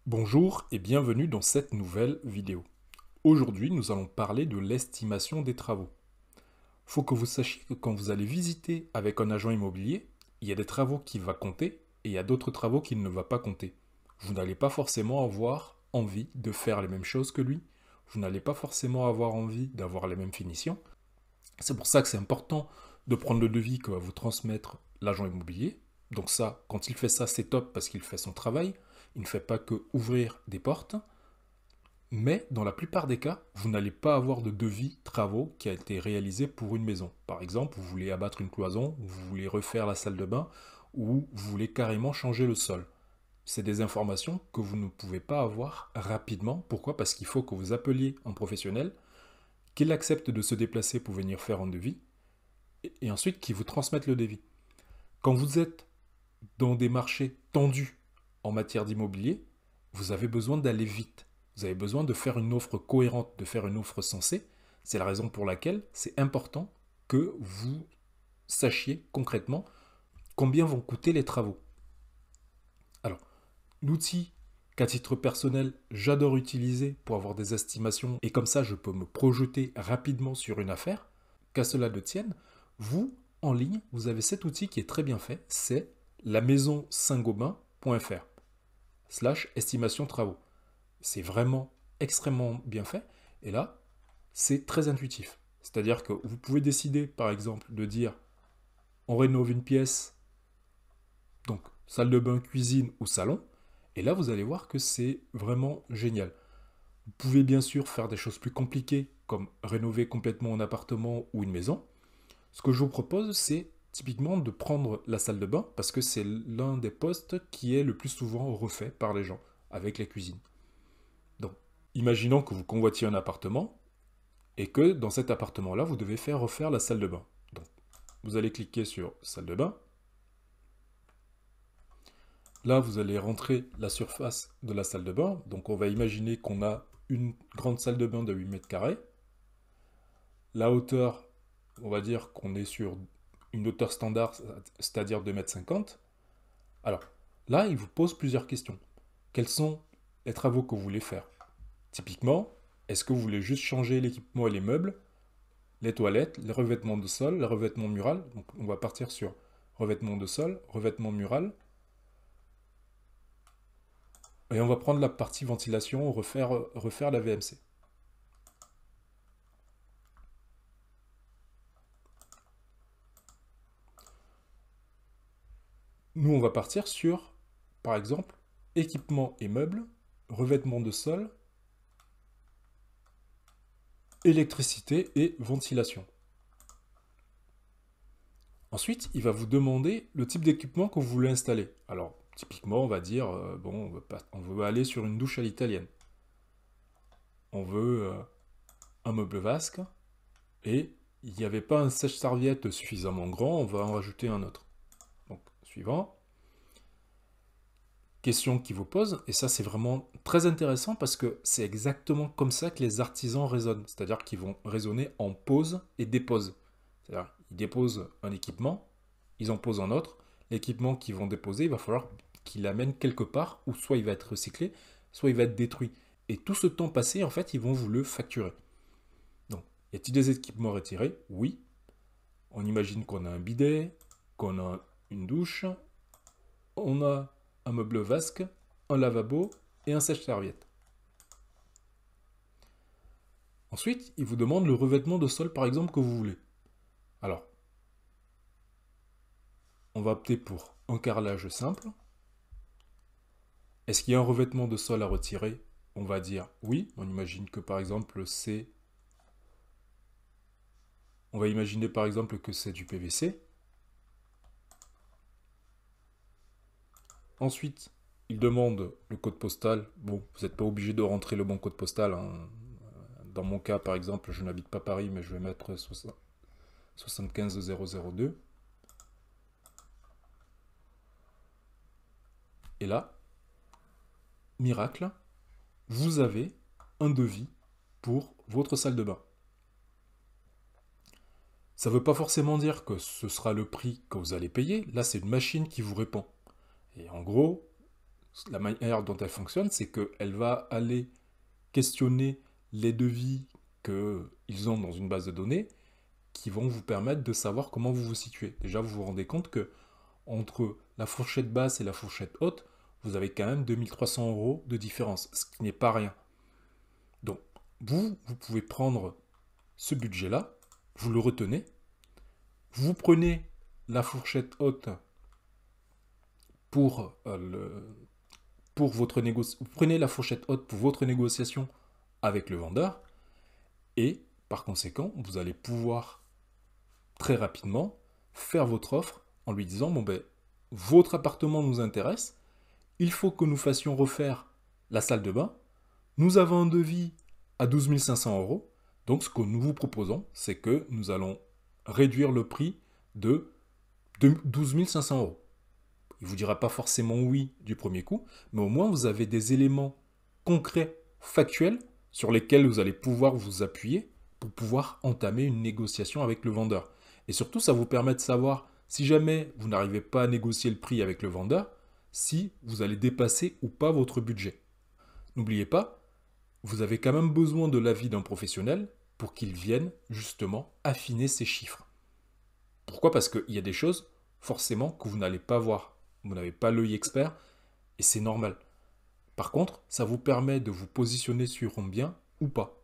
Bonjour et bienvenue dans cette nouvelle vidéo. Aujourd'hui, nous allons parler de l'estimation des travaux. Il faut que vous sachiez que quand vous allez visiter avec un agent immobilier, il y a des travaux qui vont compter et il y a d'autres travaux qui ne vont pas compter. Vous n'allez pas forcément avoir envie de faire les mêmes choses que lui. Vous n'allez pas forcément avoir envie d'avoir les mêmes finitions. C'est pour ça que c'est important de prendre le devis que va vous transmettre l'agent immobilier. Donc ça, quand il fait ça, c'est top parce qu'il fait son travail. Il ne fait pas que ouvrir des portes. Mais dans la plupart des cas, vous n'allez pas avoir de devis travaux qui a été réalisé pour une maison. Par exemple, vous voulez abattre une cloison, vous voulez refaire la salle de bain, ou vous voulez carrément changer le sol. C'est des informations que vous ne pouvez pas avoir rapidement. Pourquoi? Parce qu'il faut que vous appeliez un professionnel, qu'il accepte de se déplacer pour venir faire un devis, et ensuite qu'il vous transmette le devis. Quand vous êtes dans des marchés tendus en matière d'immobilier, vous avez besoin d'aller vite. Vous avez besoin de faire une offre cohérente, de faire une offre sensée. C'est la raison pour laquelle c'est important que vous sachiez concrètement combien vont coûter les travaux. Alors, l'outil qu'à titre personnel, j'adore utiliser pour avoir des estimations et comme ça je peux me projeter rapidement sur une affaire, qu'à cela ne tienne, vous, en ligne, vous avez cet outil qui est très bien fait, c'est la maison saint-gobain.fr / estimation travaux. C'est vraiment extrêmement bien fait et là, c'est très intuitif. C'est-à-dire que vous pouvez décider, par exemple, de dire on rénove une pièce, donc salle de bain, cuisine ou salon, et là, vous allez voir que c'est vraiment génial. Vous pouvez bien sûr faire des choses plus compliquées, comme rénover complètement un appartement ou une maison. Ce que je vous propose, c'est typiquement de prendre la salle de bain, parce que c'est l'un des postes qui est le plus souvent refait par les gens, avec les cuisines. Donc, imaginons que vous convoitiez un appartement, et que dans cet appartement-là, vous devez faire refaire la salle de bain. Donc, vous allez cliquer sur salle de bain. Là, vous allez rentrer la surface de la salle de bain. Donc, on va imaginer qu'on a une grande salle de bain de 8 mètres carrés. La hauteur, on va dire qu'on est sur une hauteur standard, c'est-à-dire 2,50 m. Alors, là, il vous pose plusieurs questions. Quels sont les travaux que vous voulez faire? Typiquement, est-ce que vous voulez juste changer l'équipement et les meubles, les toilettes, les revêtements de sol, les revêtements mural? Donc, on va partir sur revêtement de sol, revêtement mural. Et on va prendre la partie ventilation, refaire la VMC. Nous, on va partir sur, par exemple, équipement et meubles, revêtement de sol, électricité et ventilation. Ensuite, il va vous demander le type d'équipement que vous voulez installer. Alors, typiquement, on va dire, bon, on veut aller sur une douche à l'italienne. On veut un meuble vasque et il n'y avait pas un sèche-serviette suffisamment grand, on va en rajouter un autre. Donc, suivant. Question qui vous pose, et ça c'est vraiment très intéressant parce que c'est exactement comme ça que les artisans raisonnent, c'est-à-dire qu'ils vont raisonner en pose et dépose. C'est-à-dire ils déposent un équipement, ils en posent un autre, l'équipement qu'ils vont déposer, il va falloir qu'il l'amène quelque part, où soit il va être recyclé, soit il va être détruit. Et tout ce temps passé, en fait, ils vont vous le facturer. Donc, y a-t-il des équipements retirés? Oui. On imagine qu'on a un bidet, qu'on a une douche, on a un meuble vasque, un lavabo et un sèche-serviette. Ensuite, il vous demande le revêtement de sol par exemple que vous voulez. Alors, on va opter pour un carrelage simple. Est-ce qu'il y a un revêtement de sol à retirer? On va dire oui. On imagine que par exemple c'est... On va imaginer par exemple que c'est du PVC. Ensuite, il demande le code postal. Bon, vous n'êtes pas obligé de rentrer le bon code postal, hein. Dans mon cas, par exemple, je n'habite pas Paris, mais je vais mettre 75 002. Et là, miracle, vous avez un devis pour votre salle de bain. Ça ne veut pas forcément dire que ce sera le prix que vous allez payer. Là, c'est une machine qui vous répond. Et en gros, la manière dont elle fonctionne, c'est qu'elle va aller questionner les devis qu'ils ont dans une base de données qui vont vous permettre de savoir comment vous vous situez. Déjà, vous vous rendez compte que entre la fourchette basse et la fourchette haute, vous avez quand même 2300 € de différence, ce qui n'est pas rien. Donc, vous pouvez prendre ce budget-là, vous le retenez, vous prenez la fourchette haute pour votre négociation, vous prenez la fourchette haute pour votre négociation avec le vendeur, et par conséquent, vous allez pouvoir très rapidement faire votre offre en lui disant, bon ben, votre appartement nous intéresse, il faut que nous fassions refaire la salle de bain, nous avons un devis à 12 500 €, donc ce que nous vous proposons, c'est que nous allons réduire le prix de 12 500 €. Il ne vous dira pas forcément oui du premier coup, mais au moins vous avez des éléments concrets, factuels, sur lesquels vous allez pouvoir vous appuyer pour pouvoir entamer une négociation avec le vendeur. Et surtout, ça vous permet de savoir, si jamais vous n'arrivez pas à négocier le prix avec le vendeur, si vous allez dépasser ou pas votre budget. N'oubliez pas, vous avez quand même besoin de l'avis d'un professionnel pour qu'il vienne justement affiner ces chiffres. Pourquoi? Parce qu'il y a des choses, forcément, que vous n'allez pas voir. Vous n'avez pas l'œil expert, et c'est normal. Par contre, ça vous permet de vous positionner sur un bien ou pas.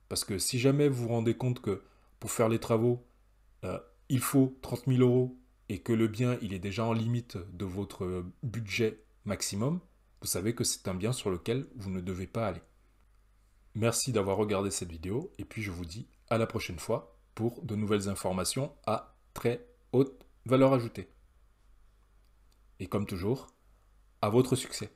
Parce que si jamais vous vous rendez compte que pour faire les travaux, il faut 30 000 € et que le bien il est déjà en limite de votre budget maximum, vous savez que c'est un bien sur lequel vous ne devez pas aller. Merci d'avoir regardé cette vidéo et puis je vous dis à la prochaine fois pour de nouvelles informations à très haute valeur ajoutée. Et comme toujours, à votre succès.